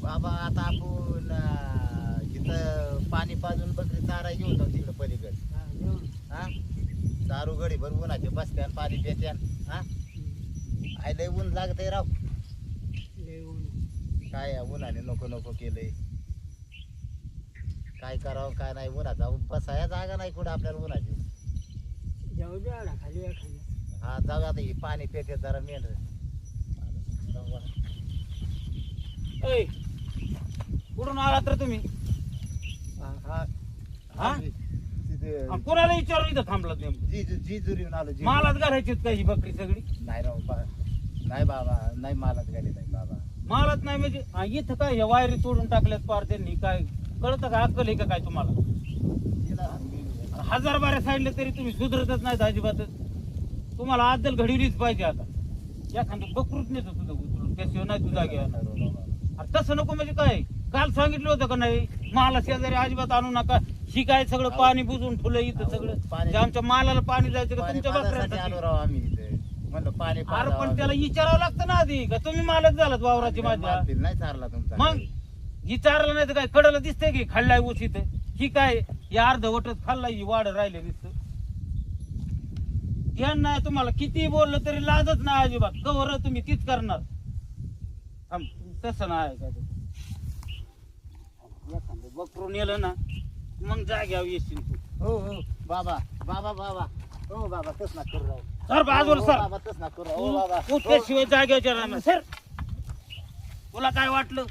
बाबा आता आपण इथं पाणी पाजून बकरी चारा घेऊन जाऊ तिकडे पलीकडे. हा चारू गडी भर उन्हाचे बसत्यान पाणी पित्यान. हा आय लय ऊन लागतंय राव. काय उन्हाने नको नको केलंय. काय करावं काय नाही उन्हात जाऊन बसाया जागा नाही कुठं आपल्याला उन्हाची. जाऊ द्या खाली हा जाऊ आता ही पाणी पिते जरा मेन. कुठून आलात रे तुम्ही? हा हा तिथे कोणाला विचारून इथं थांबलात नेमकं? जिजुरीहून आलो. मालाच घालायची का ही बकरी सगळी? नाही राव नाही बाबा नाही मालाच गाडी नाही बाबा. मालच नाही म्हणजे इथं काय या वायरी तोडून टाकल्यात पार त्यांनी. काय कळतं का अक्कल आहे का काय तुम्हाला? 1000 बाऱ्या सांगितलं तरी तुम्ही सुधरतच नाहीत अजिबातच. तुम्हाला अद्दल घडवलीच पाहिजे. आता एखादं बकरूच नेतो तुझं उचलून त्याशिवाय नाही तुझा घ्या. तसं नको म्हणजे काय? काल सांगितलं होतं का नाही माला शेजारी अजिबात आणू नका. ही काय सगळं पाणी बुजून ठुलं इथं सगळं. जे आमच्या मालाला पाणी जायचं का तुमच्या बकऱ्यांसाठी? आलो राव आम्ही इथे म्हणलं पाणी अरे पण त्याला विचारावं लागतं ना आधी का तुम्ही मालच झालात वावराची माझ्या. नाही चारला तुमचा. मग विचारलं नाही तर काय कडेला दिसतंय की खाल्लाय ऊस इथं. ही काय या अर्धवटच खाल्लाय ही वाढ राहिले नुसतं. ध्यान नाही तुम्हाला. किती बोललं तरी लाजच नाही अजिबात. कवर तुम्ही तीच करणार. तसं नाही काय एखादं बकरून नेलं ना मग जाग्यावर येशील तू. हो हो बाबा बाबा बाबा हो बाबा तस ना करू राव. सर बाजूला सर. बाबा तस ना करू राव. हो बाबा तू त्याशिवाय जाग्यावर राहणार सर. तुला काय वाटलं?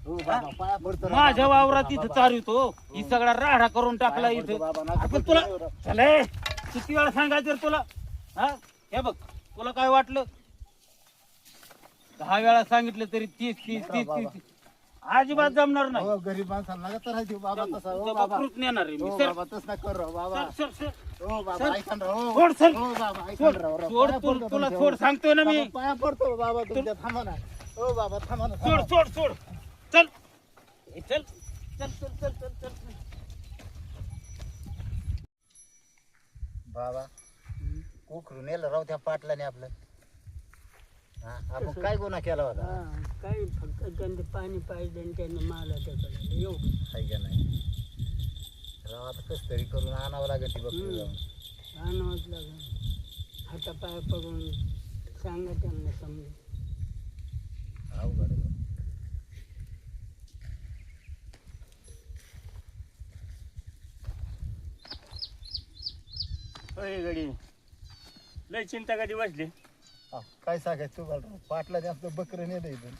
हो बाबा पाया पडतो राव. माझ्या वावरात इथं चालवतो ही सगळा राडा करून टाकला पाया पडतो इथं. बाबा, नका आपण पडतो तुला एवढं. चले किती वेळा सांगायचं रे तुला? हा हे बघ तुला काय वाटलं? 10 वेळा सांगितलं तरी 30 अजिबात जमणार नाही. हो गरीब माणसाला नका तर राहते बाबा तसा. हो तुझं बाबा बकरूच नेणार आहे मी. हो सर बाबा तस ना करू राव बाबा. सर सर सर हो बाबा सर. ऐका ना राव. सोड सर. हो बाबा ऐका सोड ना राव. सोड पाया पडतो तुला तुमच्या. सोड सांगतोय ना मी. बाबा, पाया पडतो बाबा तुमच्या. थांबा ना. हो बाबा थांबा ना. सोड सोड सोड चल ए, चल चल चल चल चल चल चल. बाबा कोकरू नेलं राव त्या पाटलाने आपलं. हा आपण काय गुन्हा केला होता? काही फक्त त्यांनी पाणी पाहिजे आणि त्यांनी माला त्याकडे येऊ हाय का नाही राव. आता कस तरी करून आणावं लागेल ती बकरी जाऊन. आणावंच लागेल. हातापाय पडून सांगा त्यांना समजून. अवघड आहे. गडी लय चिंता कधी बसली. अहो, काय सांगायचं तुम्हाला राव. पाटलाने आपलं बकरं नेलं इथून.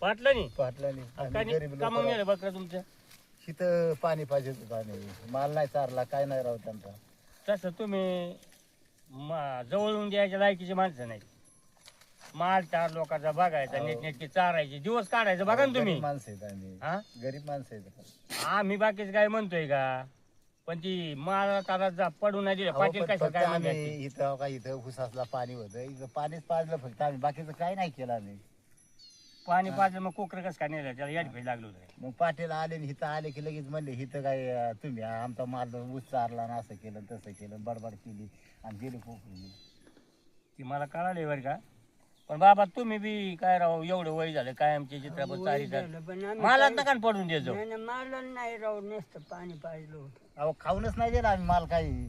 पाटलं नाही पाटलाने काय आम्ही गरीब का मग लोकं नेलं बकरा तुमच्या? राव. इथं पाणी पाहिजे होतं. पाणी माल नाही चारला काय नाही राव त्यांचा. तसं तुम्ही जवळून द्यायच्या लायकीची माणसं नाही. माल चार लोकांचा बघायचा हो. नीटनेटकी चारायची दिवस काढायचं बघा ना तुम्ही. गरीब माणसं आहेत आम्ही. हा गरीब माणसं आहेत. आम्ही बाकीच काय म्हणतोय का? पण ती माल तारा पडू नाही दिलं अहो, पाटील पण कसं फक्त काय आम्ही म्हणते? इथं का इथं हुसासला पाणी होतं. इथं पाणीच पाजलं फक्त आम्ही. बाकीचं काय नाही केलं आम्ही. पाणी पाजलं मग कोकर कसं काय नेलं? त्याला याड फेज लागलो होतं. मग पाटील आले आणि इथं आले की लगेच म्हणले इथं काय तुम्ही आमचा माल ऊस चारला ना असं केलं तसं केलं बडबड केली आणि गेली कोकणी. ती मला कळाली बरं का. पण बाबा तुम्ही बी काय राव एवढं वय झालं काय आमचे चित्रपट वय चारी झालं, पण आम्ही मला काय- नका पडून द्यायचो. नाही नाही, मारला नाही राव. नुसतं पाणी पाहिलं होतं. अहो खाऊनच नाही दिला आम्ही माल काही.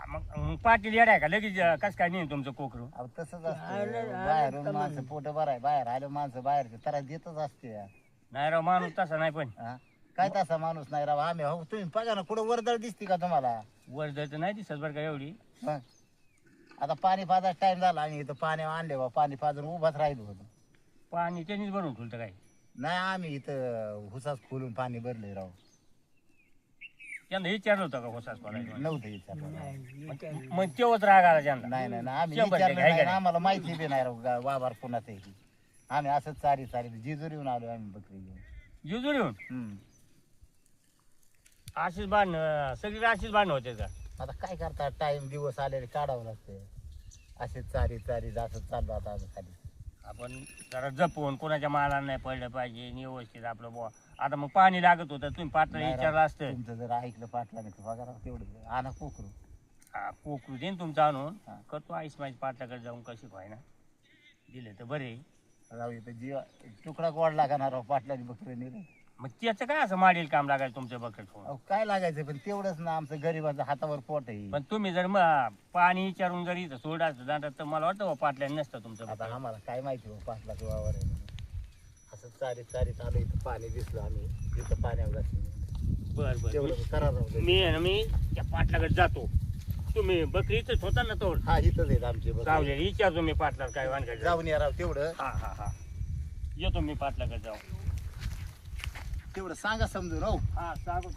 मग पाटील येडाय का लगेच कसं काय नाही तुमचं कोकरू? अहो तसंच आलं- असतं. आलं बाहेरून कमाल. माणसं पोट भराय बाहेर आलं माणसं बाहेरचे तर देतच असते. नाही राव माणूस तसा नाही. पण हा काय तसा माणूस नाही राव आम्ही. हो तुम्ही बघा ना कुठं वर्दळ दिसते का तुम्हाला? वर्दळ तर नाही दिसत बरं का एवढी. मग आता पाणी पाजायचा टाइम झाला आणि इथं पाणी आणले बा. पाणी पाजून उभाच राहिलो होतो. पाणी त्यांनीच भरून ठेवलं काय? नाही आम्ही इथं हुसाच खोलून पाणी भरले राव. त्यांना विचारलं होतं का होसाच पडायचं? नव्हतं विचारलं. नाही, विचार- मग तेव्हाच राग आला त्यांना. नाही नाही नाही, आम्ही 100% विचारलं आहे नाही. का नाही? आम्हाला माहिती बी नाही राव वावर कोणाचं आहे ती. आम्ही असंच चारी जिजुरीहून आलो आम्ही बकरी घेऊन. जुजूर येऊन हम्म. अशीच बांधणं सगळी अशीच बांधणं होते का? आता काय करता टाइम दिवस आलेले काढावं लागते. असेच चारी असं चाललो आता आम्ही खाली. आपण जरा जपून कोणाच्या मालाला नाही पडलं पाहिजे आणि व्यवस्थित आपलं बुवा. आता मग पाणी लागत होतं तुम्ही पाटला नाही राव, विचारलं असतं. तुमचं जर ऐकलं पाटला नाही बघा राव तेवढं आणा कोकरू. हा कोकरू देईन तुमचं आणून हा. करतो आईस माझी पाटलाकडे जाऊन कशी व्हाय ना दिले तर बरे. राव इथं जीव तुकडा गोड लागणार राव पाटलाची बकरी नेलं. मग त्याचं काय असं माडील काम लागायचं तुमच्या बकरीत होऊन? अहो काय लागायचं पण तेवढंच ना आमचं गरीबाचं हातावर पोट आहे. पण तुम्ही जर पाणी विचारून जर इथं सोडा जाणार तर मला वाटतं पाटल्याने नसतं तुमचं आता बकरं. आम्हाला काय माहिती हो पाटलाचं वावर आहे म्हणून. असं चारीत आलो इथं पाणी दिसलं आम्ही इथं पाण्यावर जातो बर बर तेवढं करा राव. मी आहे ना मी त्या पाटलाकडे जातो. तुम्ही बकरी इथंच होता ना तोड हा इथंच आहेत आमचे बकरी. चावले विचारतो मी पाटला काय वानकडे जाऊन या राव तेवढं हा हा हा येतो मी पाटलाकडे जाऊ. तेवढं सांगा समजून राव. हा सांगतो.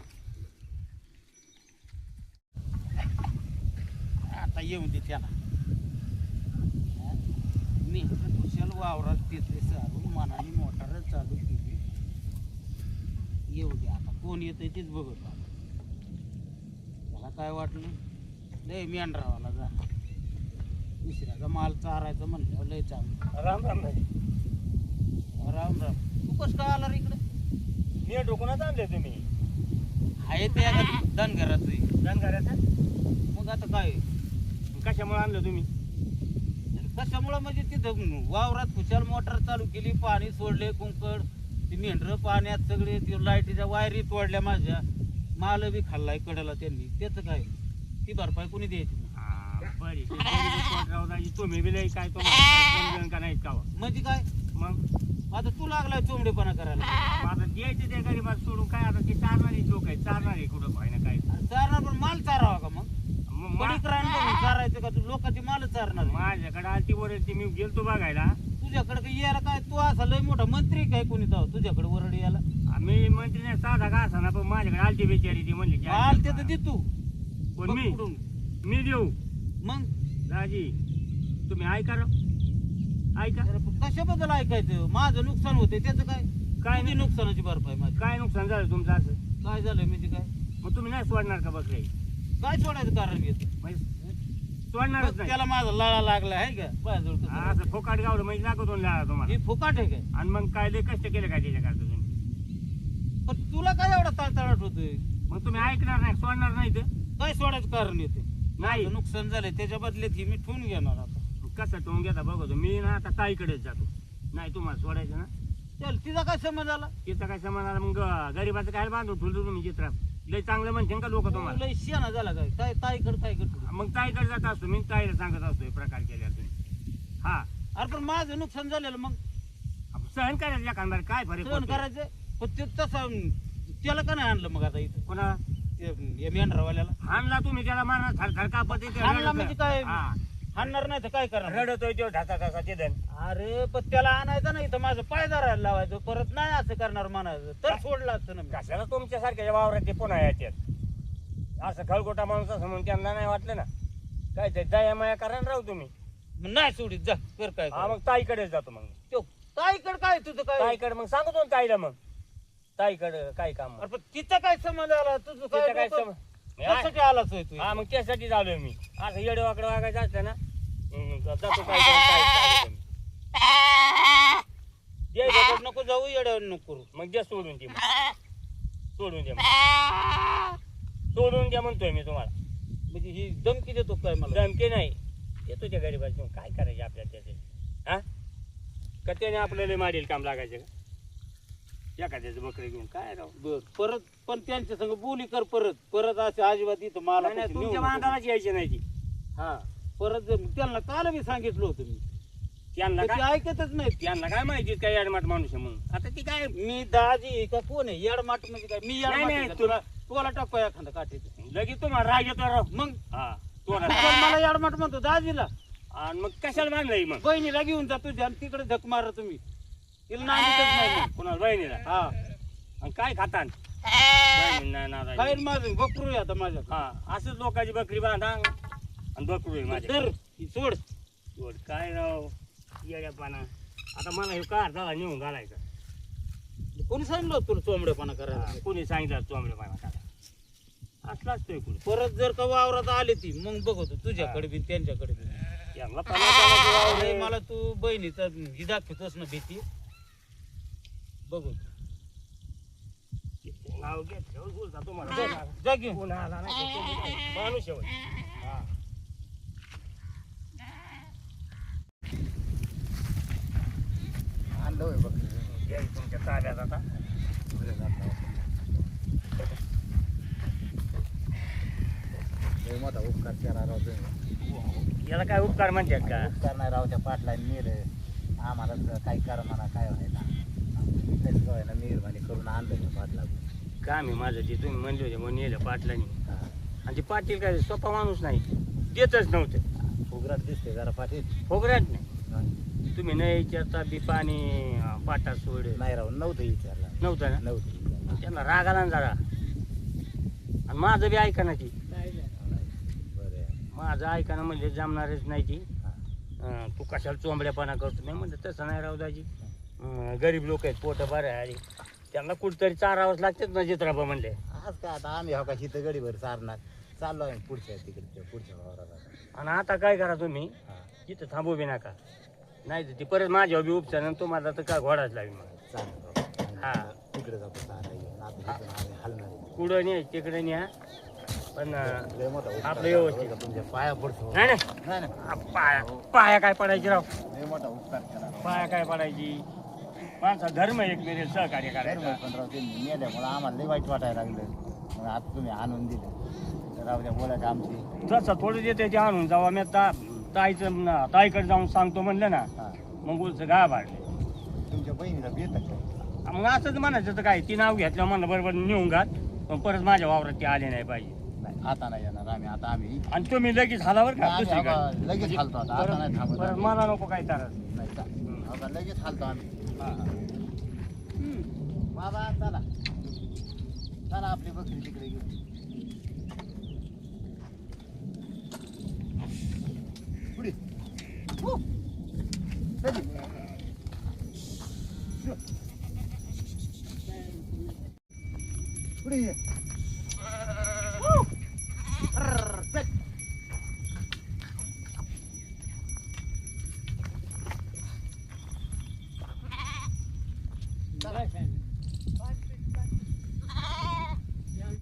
आता येऊन दे त्याला मी कुशाल वावरात तिथे सारून मनाने मोटार चालू केली. येऊ दे आता कोण येतंय तेच बघत आता. त्याला काय वाटलं लय मेंढरावाला जा दुसऱ्याचा माल चारायचा म्हणल्यावर लय चांगलं. राम राम भाई. राम राम. तू कसं काय आला रे इकडे? मी डोकूनच आणले तुम्ही आहे ते धनगराचं. धनगराचं. मग आता काय कशामुळे आणलं तुम्ही? कशामुळं म्हणजे तिथं वावरात खुशाल मोटर चालू केली पाणी सोडले कुंकड ती मेंढरं पाण्यात सगळे लाईटीच्या वायरी तोडल्या माझ्या माल बी खाल्लाय कडेला त्यांनी. त्याचं काय ती भरपाई कोणी द्यायची मग? बरी ते गरीब पोटरावदाची तुम्ही बी लई काय तुम्हाला समजून का नाही का हो? म्हणजे काय मग आता तू लागलाय चोंबडेपणा करायला. आता द्यायचे त्या गरीबात सोडून काय आता ते चारणारे लोक आहे चारणारे कुठं पाहिजे काय चारणार पण माल चारावा का मग? मग बडीक रान बघून चारायचं का तू लोकांची माल चारणार? माझ्याकडे आलती वरती मी गेलतो बघायला. तुझ्याकडे काही यायला काय तू असा लय मोठा मंत्री काय कोणी जाऊ तुझ्याकडे वरड यायला? आम्ही मंत्री नाही साधा का असा ना पण माझ्याकडे आलती बेचारी ती म्हणली की माल ते तर दे तू कोण बघ मी कुठून. मी देऊ मग दाजी तुम्ही ऐका राव. ऐका अरे पण कशाबद्दल ऐकायचं? माझं नुकसान होते त्याचं काय? काय किती नुकसानाची भरपाई माझी? काय नुकसान झालं तुमचं असं? काय झालं म्हणजे काय? मग तुम्ही नाही सोडणार का बकरी? काय सोडायचं कारण येत? म्हणजे सोडणारच नाही. त्याला माझा लळा लागला आहे का माझ्याजवळ कसं? असं फोकाट गावलं म्हणजे लागतो ना तुम्हाला. हे फुकाट आहे काय? आणि मग काय लय कष्ट केले काय त्याच्याकरता तुम्ही? पण तुला काय एवढा तळतळाट होतोय? मग तुम्ही ऐकणार नाही सोडणार नाही तर काय सोडायचं कारण येते? नाही. माझं नुकसान झालंय त्याच्या बदल्यात ही मी ठेवून घेणार आता. कसं ठेवून घेता बघतो मी ना आता ताईकडेच जातो. नाही तुम्हाला सोडायचं ना चल तिचा काय समज आला? तिथं काय समाधान मग गरीबाचं काय बांधून ठेवलं तुम्ही चित्रात लय चांगलं म्हणते का लोक तुम्हाला? लय शियाना झाला काय? काय ताईकड काय करतो? मग ताईकडे जात असतो मी ताईला सांगत असतो हे प्रकार केले तुम्ही. हा अरे पण माझं नुकसान झालेलं मग आपण सहन करायचं एखादा काय फरक सहन पडतो? करायचं. पण ते तसं त्याला का नाही आणलं मग आता इथं कोणा ते मेंढरावाल्याला? हाणला तुम्ही त्याला मारणार थरथर कापत येते, हाणला रडतं. म्हणजे काय? हा. हाणणार नाही तर काय करणार? रडतोय तो ढाचा ढाचा ते धन. अरे पण त्याला आणायचं नाही तर माझं पाय धरायला लावायचं परत नाही असं करणार म्हणायचं तर सोडलं असतं ना मी. कशाला तुमच्यासारख्या वावरात ते पुन्हा याच्यात असं खळगोटा माणूस असं म्हणून त्यांना नाही वाटलं ना काय ते दया माया करा ना राव तुम्ही. मग नाही सोडीत जा कर काय हा मग ताईकडेच जातो मग. तो ताईकड काय तुझं काय? ताईकडे मग सांगतो ना ताईला मग ताईकडे काय काम अरे पण तिचा काय संबंध आला? तुझं तिथं काय काय डोकं- सम- कशासाठी आलाच होय तू? हा मग त्यासाठी झालोय मी असं येडे वाकडे वागायचं असतं ना जातो काय सांगतो मी. दे बघ. येड्यावर नको जाऊ येड्यावर नको करू. मग द्या सोडून ती सोडून द्या मग. सोडून द्या म्हणतोय मी तुम्हाला. म्हणजे ही धमकी देतो काय मला? धमकी नाही येतो त्या गरीबाची काय करायचे आपल्याला त्याचे हा का त्याने आपल्याला माडील काम लागायचे का एखाद्याचं बकरी घेऊन काय राव. बर परत पण त्यांच्या संग बोली कर परत असे अजिबात इथं मला नाही, नाही, नेऊ तुमच्या नको. मांडालाच यायची नाही ती. हा परत त्यांना काल मी सांगितलं होतं मी त्यांना ते काय ऐकतच नाही. त्यांना काय माहिती काय याडमाट माणूस आहे म्हणून. आता ती काय मी दाजी का कोण आहे येडमाट म्हणजे काय? मी नाही, नाही, येडमाट तुला तुला टाकू एखादा काठी लगेच तुम्हाला राग येतो राव. मग हा तू तोंडात. पण मला येडमाट म्हणतो दाजीला. आणि मग कशाला मानलंय मग बहिणीला घेऊन जा तुझ्या आणि तिकडे झक मारा तुम्ही तिला नांदीतच नाही मग. कुणाला बहिणीला हा आणि काय खातान बहिणी नाही नादायची. काय माझं बकरू आहे आता माझ्या. हा असंच लोकांची बकरी बांधा आणि बकरू आहे माझ्या. तर ही सोड. सोड काय राव येड्यापाना. आता मला हे कार झाला नेऊन घालायचं. कोणी सांगितलं होतं तुला चोंबडेपणा करायला? कोणी सांगितलं चोंबडेपाना करा असला असतोय कुणी. परत जर का वावरात आली ती मग बघतो तुझ्याकडे बी त्यांच्याकडे बी. यांना पणा करायचं वाव अरे रे. मला तू बहिणीचा ही दाखवतोस ना भीती बघू. नाव घेतलं बोलता तुम्हाला जा घेऊन. कोण आला नाही तर तुम्ही काय, माणूस आहे होय. हा. आणलं होय बकरी या तुमच्या ताब्यात आता लय मोठा उपकार केला राव तुम्ही. याला काय उपकार म्हणतात का उपकार नाही राव त्या पाटलाने नेलं आम्हाला काही करा म्हणा काय व्हायला तरी काय ना मेहरबानी करून आणलं त्या पाटला. काम आहे माझं ते तुम्ही म्हणले होते म्हणून येलं पाटलानी हा. आणि ते पाटील काय सोपा माणूस नाही देतच नव्हतं उघराट दिसते जरा पाटील. फोगराट नाही तुम्ही नाही विचारता बी पाणी पाटा सोड नाही राव नव्हतं विचारला नव्हतं ना नव्हतं. त्यांना राग आला ना जरा आणि माझं बी ऐका ना ती काय झालं? बरं आहे. माझं ऐका ना म्हणजे जमणारच नाही ती हा. तू कशाला चोंबड्यापणा करतो नाही म्हणलं तसं नाही राहू दाजी गरीब लोक आहेत पोट बरं आहे आणि त्यांना कुठतरी चारावंच लागतात ना जित्राबा म्हणले आज काय आता आम्ही हो का शीत गडीभर सारणार चाललो आहे पुढच्या तिकडे पुढच्या वावरात. आणि आता काय करा तुम्ही हा. इथं थांबू बी नका नाही तर ती परत माझ्या बी उपचार आणि तुम्हाला तर काय घोडाच लागेल मग चालेल हा. तिकडे जातो चारा घेऊन आता इथून आम्ही हलणार आहे. कुठं नाही तिकडे न्या पण लय मोठा उपकार आपलं झाला व्यवस्थित. बरं का तुमच्या पाया पडतो. नाही नाही नाही नाही पाया पाया काय पडायची राव लय मोठा उपकार केला राव. पाया काय पडायची माणसा धर्म एक मेरे सहकार्य करायचा पण राव त्यांनी नेल्यामुळं आम्हाला लय वाईट वाटायला लागलं. मग आता तुम्ही आणून दिलं तर राव द्या बोलायचं आमची. जसं थोडं देते ते आणून जावा मी ताईचं ताईकडे जाऊन सांगतो म्हणलं ना हा. मग बोलचं गा भाडले तुमच्या बहिणीला भेटत का? मग असंच म्हणायचं तर काय ती नाव घेतलं म्हणलं बरोबर नेऊन घात पण परत माझ्या वावरात ते आले नाही पाहिजे नाही आता नाही येणार आम्ही. आता आम्ही आणि तुम्ही लगेच हालावर का आम्ही दुसरीकडे आता लगेच हालतो आता. आता नाही थांबत परत आम्ही. मला नको काय तारा नाही का? आता लगेच हालतो आम्ही. बाबा चला चला आपली बकरी तिकडे घेऊन. पुढे हो. चली. पुढे ये. हो. अर्र, चल. काय सांगितलं?